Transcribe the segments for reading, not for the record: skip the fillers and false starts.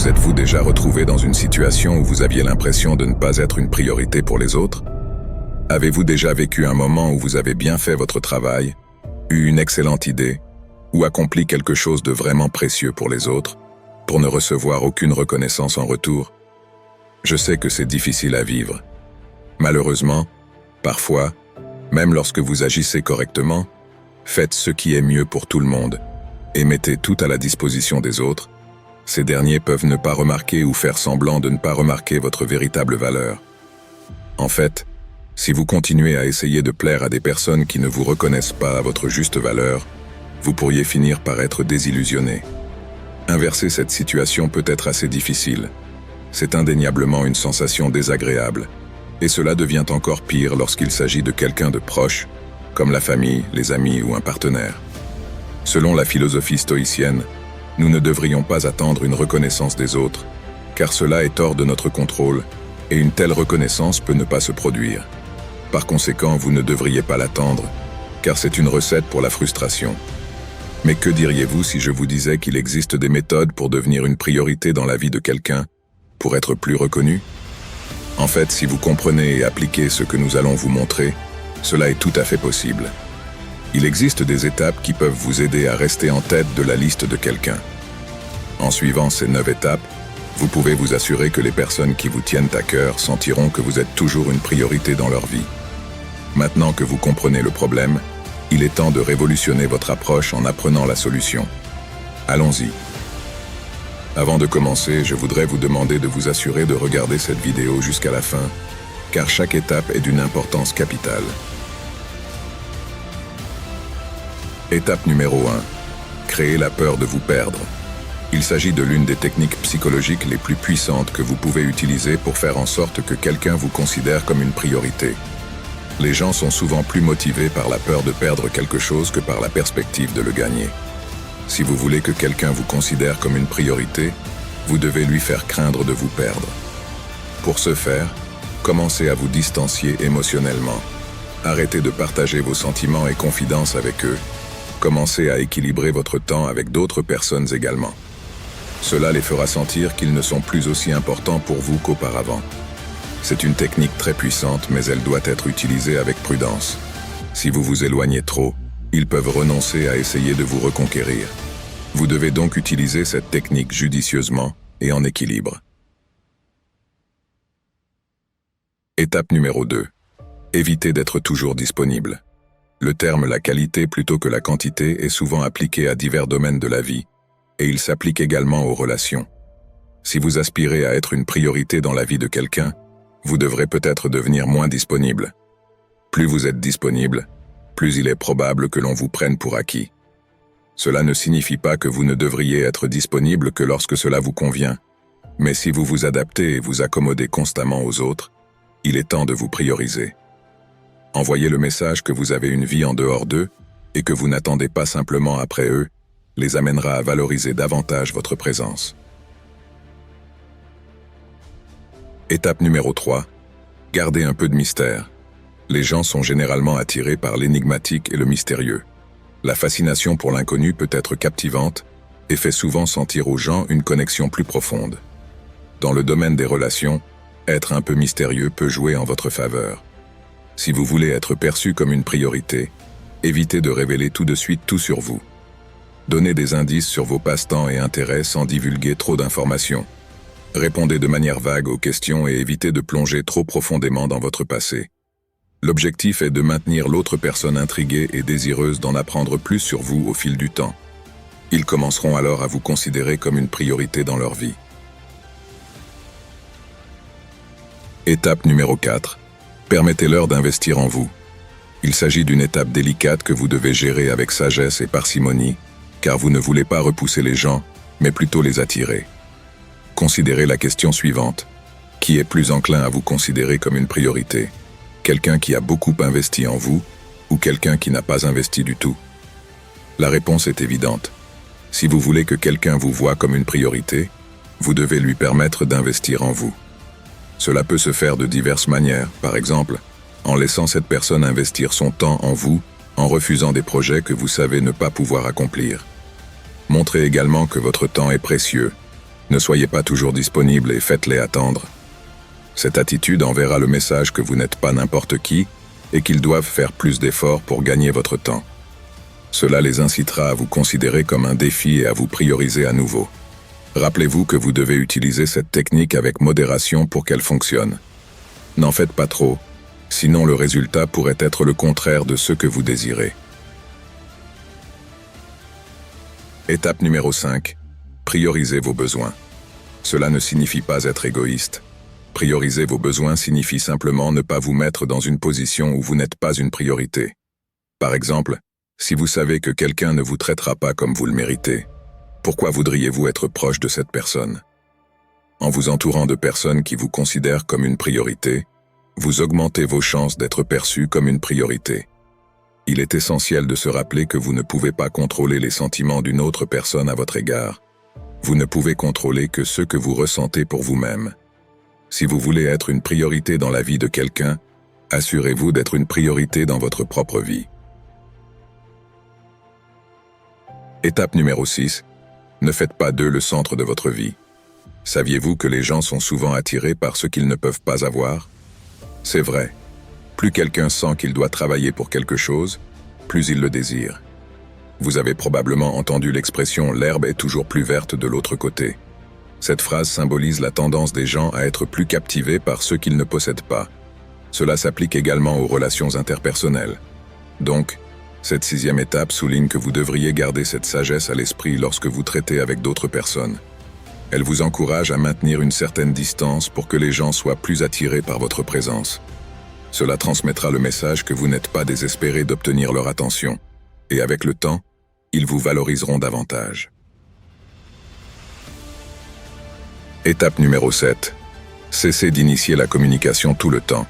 Vous êtes-vous déjà retrouvé dans une situation où vous aviez l'impression de ne pas être une priorité pour les autres? Avez-vous déjà vécu un moment où vous avez bien fait votre travail, eu une excellente idée, ou accompli quelque chose de vraiment précieux pour les autres, pour ne recevoir aucune reconnaissance en retour? Je sais que c'est difficile à vivre. Malheureusement, parfois, même lorsque vous agissez correctement, faites ce qui est mieux pour tout le monde et mettez tout à la disposition des autres. Ces derniers peuvent ne pas remarquer ou faire semblant de ne pas remarquer votre véritable valeur. En fait, si vous continuez à essayer de plaire à des personnes qui ne vous reconnaissent pas à votre juste valeur, vous pourriez finir par être désillusionné. Inverser cette situation peut être assez difficile. C'est indéniablement une sensation désagréable. Et cela devient encore pire lorsqu'il s'agit de quelqu'un de proche, comme la famille, les amis ou un partenaire. Selon la philosophie stoïcienne, nous ne devrions pas attendre une reconnaissance des autres, car cela est hors de notre contrôle, et une telle reconnaissance peut ne pas se produire. Par conséquent, vous ne devriez pas l'attendre, car c'est une recette pour la frustration. Mais que diriez-vous si je vous disais qu'il existe des méthodes pour devenir une priorité dans la vie de quelqu'un, pour être plus reconnu? En fait, si vous comprenez et appliquez ce que nous allons vous montrer, cela est tout à fait possible. Il existe des étapes qui peuvent vous aider à rester en tête de la liste de quelqu'un. En suivant ces 9 étapes, vous pouvez vous assurer que les personnes qui vous tiennent à cœur sentiront que vous êtes toujours une priorité dans leur vie. Maintenant que vous comprenez le problème, il est temps de révolutionner votre approche en apprenant la solution. Allons-y. Avant de commencer, je voudrais vous demander de vous assurer de regarder cette vidéo jusqu'à la fin, car chaque étape est d'une importance capitale. Étape numéro 1. Créer la peur de vous perdre. Il s'agit de l'une des techniques psychologiques les plus puissantes que vous pouvez utiliser pour faire en sorte que quelqu'un vous considère comme une priorité. Les gens sont souvent plus motivés par la peur de perdre quelque chose que par la perspective de le gagner. Si vous voulez que quelqu'un vous considère comme une priorité, vous devez lui faire craindre de vous perdre. Pour ce faire, commencez à vous distancier émotionnellement. Arrêtez de partager vos sentiments et confidences avec eux. Commencez à équilibrer votre temps avec d'autres personnes également. Cela les fera sentir qu'ils ne sont plus aussi importants pour vous qu'auparavant. C'est une technique très puissante, mais elle doit être utilisée avec prudence. Si vous vous éloignez trop, ils peuvent renoncer à essayer de vous reconquérir. Vous devez donc utiliser cette technique judicieusement et en équilibre. Étape numéro 2. Évitez d'être toujours disponible. Le terme « la qualité » plutôt que la quantité est souvent appliqué à divers domaines de la vie, et il s'applique également aux relations. Si vous aspirez à être une priorité dans la vie de quelqu'un, vous devrez peut-être devenir moins disponible. Plus vous êtes disponible, plus il est probable que l'on vous prenne pour acquis. Cela ne signifie pas que vous ne devriez être disponible que lorsque cela vous convient, mais si vous vous adaptez et vous accommodez constamment aux autres, il est temps de vous prioriser. Envoyez le message que vous avez une vie en dehors d'eux et que vous n'attendez pas simplement après eux, les amènera à valoriser davantage votre présence. Étape numéro 3. Gardez un peu de mystère. Les gens sont généralement attirés par l'énigmatique et le mystérieux. La fascination pour l'inconnu peut être captivante et fait souvent sentir aux gens une connexion plus profonde. Dans le domaine des relations, être un peu mystérieux peut jouer en votre faveur. Si vous voulez être perçu comme une priorité, évitez de révéler tout de suite tout sur vous. Donnez des indices sur vos passe-temps et intérêts sans divulguer trop d'informations. Répondez de manière vague aux questions et évitez de plonger trop profondément dans votre passé. L'objectif est de maintenir l'autre personne intriguée et désireuse d'en apprendre plus sur vous au fil du temps. Ils commenceront alors à vous considérer comme une priorité dans leur vie. Étape numéro 4. Permettez-leur d'investir en vous. Il s'agit d'une étape délicate que vous devez gérer avec sagesse et parcimonie, car vous ne voulez pas repousser les gens, mais plutôt les attirer. Considérez la question suivante. Qui est plus enclin à vous considérer comme une priorité? Quelqu'un qui a beaucoup investi en vous ou quelqu'un qui n'a pas investi du tout? La réponse est évidente. Si vous voulez que quelqu'un vous voie comme une priorité, vous devez lui permettre d'investir en vous. Cela peut se faire de diverses manières, par exemple, en laissant cette personne investir son temps en vous, en refusant des projets que vous savez ne pas pouvoir accomplir. Montrez également que votre temps est précieux. Ne soyez pas toujours disponible et faites-les attendre. Cette attitude enverra le message que vous n'êtes pas n'importe qui et qu'ils doivent faire plus d'efforts pour gagner votre temps. Cela les incitera à vous considérer comme un défi et à vous prioriser à nouveau. Rappelez-vous que vous devez utiliser cette technique avec modération pour qu'elle fonctionne. N'en faites pas trop, sinon le résultat pourrait être le contraire de ce que vous désirez. Étape numéro 5. Priorisez vos besoins. Cela ne signifie pas être égoïste. Prioriser vos besoins signifie simplement ne pas vous mettre dans une position où vous n'êtes pas une priorité. Par exemple, si vous savez que quelqu'un ne vous traitera pas comme vous le méritez, pourquoi voudriez-vous être proche de cette personne? En vous entourant de personnes qui vous considèrent comme une priorité, vous augmentez vos chances d'être perçu comme une priorité. Il est essentiel de se rappeler que vous ne pouvez pas contrôler les sentiments d'une autre personne à votre égard. Vous ne pouvez contrôler que ce que vous ressentez pour vous-même. Si vous voulez être une priorité dans la vie de quelqu'un, assurez-vous d'être une priorité dans votre propre vie. Étape numéro 6. Ne faites pas d'eux le centre de votre vie. Saviez-vous que les gens sont souvent attirés par ce qu'ils ne peuvent pas avoir? C'est vrai. Plus quelqu'un sent qu'il doit travailler pour quelque chose, plus il le désire. Vous avez probablement entendu l'expression « l'herbe est toujours plus verte de l'autre côté ». Cette phrase symbolise la tendance des gens à être plus captivés par ce qu'ils ne possèdent pas. Cela s'applique également aux relations interpersonnelles. Donc, cette 6e étape souligne que vous devriez garder cette sagesse à l'esprit lorsque vous traitez avec d'autres personnes. Elle vous encourage à maintenir une certaine distance pour que les gens soient plus attirés par votre présence. Cela transmettra le message que vous n'êtes pas désespéré d'obtenir leur attention, et avec le temps, ils vous valoriseront davantage. Étape numéro 7. Cessez d'initier la communication tout le temps.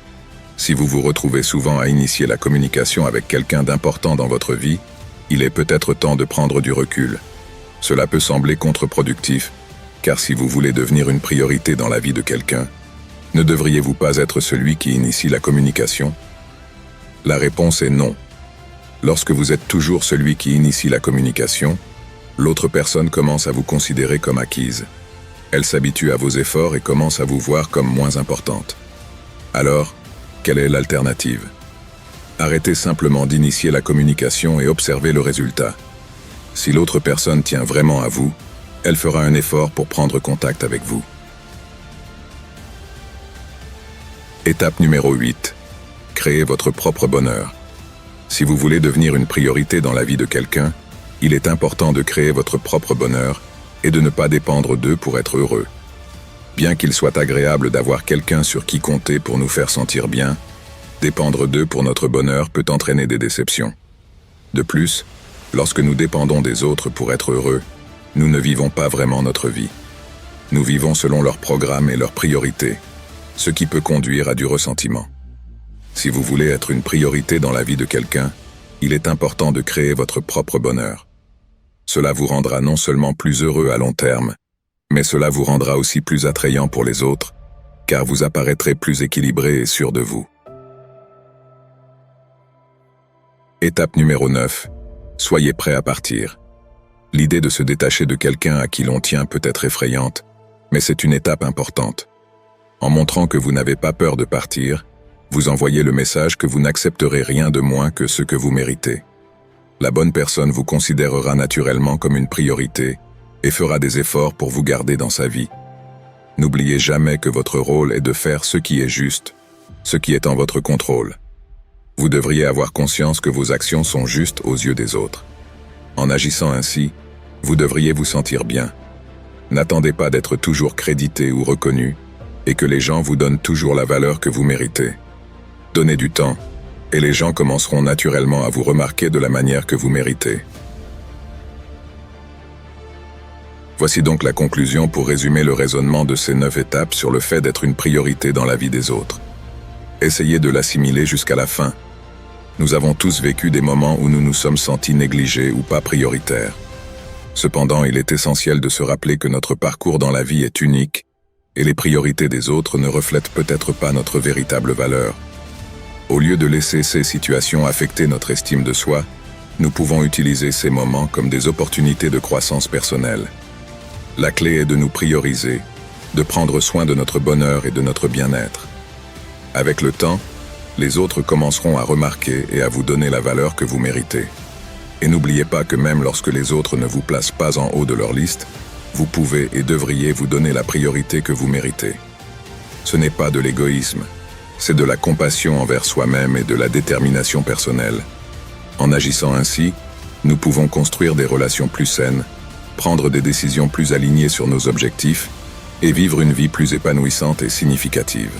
Si vous vous retrouvez souvent à initier la communication avec quelqu'un d'important dans votre vie, il est peut-être temps de prendre du recul. Cela peut sembler contre-productif, car si vous voulez devenir une priorité dans la vie de quelqu'un, ne devriez-vous pas être celui qui initie la communication? La réponse est non. Lorsque vous êtes toujours celui qui initie la communication, l'autre personne commence à vous considérer comme acquise. Elle s'habitue à vos efforts et commence à vous voir comme moins importante. Alors, quelle est l'alternative? Arrêtez simplement d'initier la communication et observez le résultat. Si l'autre personne tient vraiment à vous, elle fera un effort pour prendre contact avec vous. Étape numéro 8. Créez votre propre bonheur. Si vous voulez devenir une priorité dans la vie de quelqu'un, il est important de créer votre propre bonheur et de ne pas dépendre d'eux pour être heureux. Bien qu'il soit agréable d'avoir quelqu'un sur qui compter pour nous faire sentir bien, dépendre d'eux pour notre bonheur peut entraîner des déceptions. De plus, lorsque nous dépendons des autres pour être heureux, nous ne vivons pas vraiment notre vie. Nous vivons selon leurs programmes et leurs priorités, ce qui peut conduire à du ressentiment. Si vous voulez être une priorité dans la vie de quelqu'un, il est important de créer votre propre bonheur. Cela vous rendra non seulement plus heureux à long terme, mais cela vous rendra aussi plus attrayant pour les autres, car vous apparaîtrez plus équilibré et sûr de vous. Étape numéro 9. Soyez prêt à partir. L'idée de se détacher de quelqu'un à qui l'on tient peut être effrayante, mais c'est une étape importante. En montrant que vous n'avez pas peur de partir, vous envoyez le message que vous n'accepterez rien de moins que ce que vous méritez. La bonne personne vous considérera naturellement comme une priorité et fera des efforts pour vous garder dans sa vie. N'oubliez jamais que votre rôle est de faire ce qui est juste, ce qui est en votre contrôle. Vous devriez avoir conscience que vos actions sont justes aux yeux des autres. En agissant ainsi, vous devriez vous sentir bien. N'attendez pas d'être toujours crédité ou reconnu, et que les gens vous donnent toujours la valeur que vous méritez. Donnez du temps, et les gens commenceront naturellement à vous remarquer de la manière que vous méritez. Voici donc la conclusion pour résumer le raisonnement de ces 9 étapes sur le fait d'être une priorité dans la vie des autres. Essayez de l'assimiler jusqu'à la fin. Nous avons tous vécu des moments où nous nous sommes sentis négligés ou pas prioritaires. Cependant, il est essentiel de se rappeler que notre parcours dans la vie est unique, et les priorités des autres ne reflètent peut-être pas notre véritable valeur. Au lieu de laisser ces situations affecter notre estime de soi, nous pouvons utiliser ces moments comme des opportunités de croissance personnelle. La clé est de nous prioriser, de prendre soin de notre bonheur et de notre bien-être. Avec le temps, les autres commenceront à remarquer et à vous donner la valeur que vous méritez. Et n'oubliez pas que même lorsque les autres ne vous placent pas en haut de leur liste, vous pouvez et devriez vous donner la priorité que vous méritez. Ce n'est pas de l'égoïsme, c'est de la compassion envers soi-même et de la détermination personnelle. En agissant ainsi, nous pouvons construire des relations plus saines, prendre des décisions plus alignées sur nos objectifs et vivre une vie plus épanouissante et significative.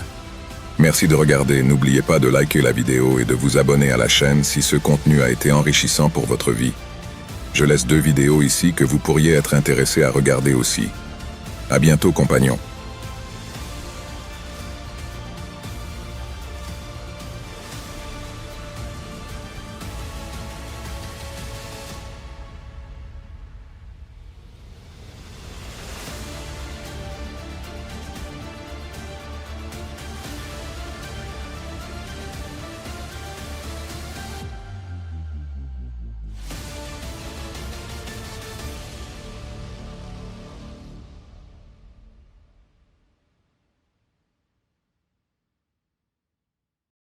Merci de regarder, n'oubliez pas de liker la vidéo et de vous abonner à la chaîne si ce contenu a été enrichissant pour votre vie. Je laisse 2 vidéos ici que vous pourriez être intéressé à regarder aussi. À bientôt, compagnons.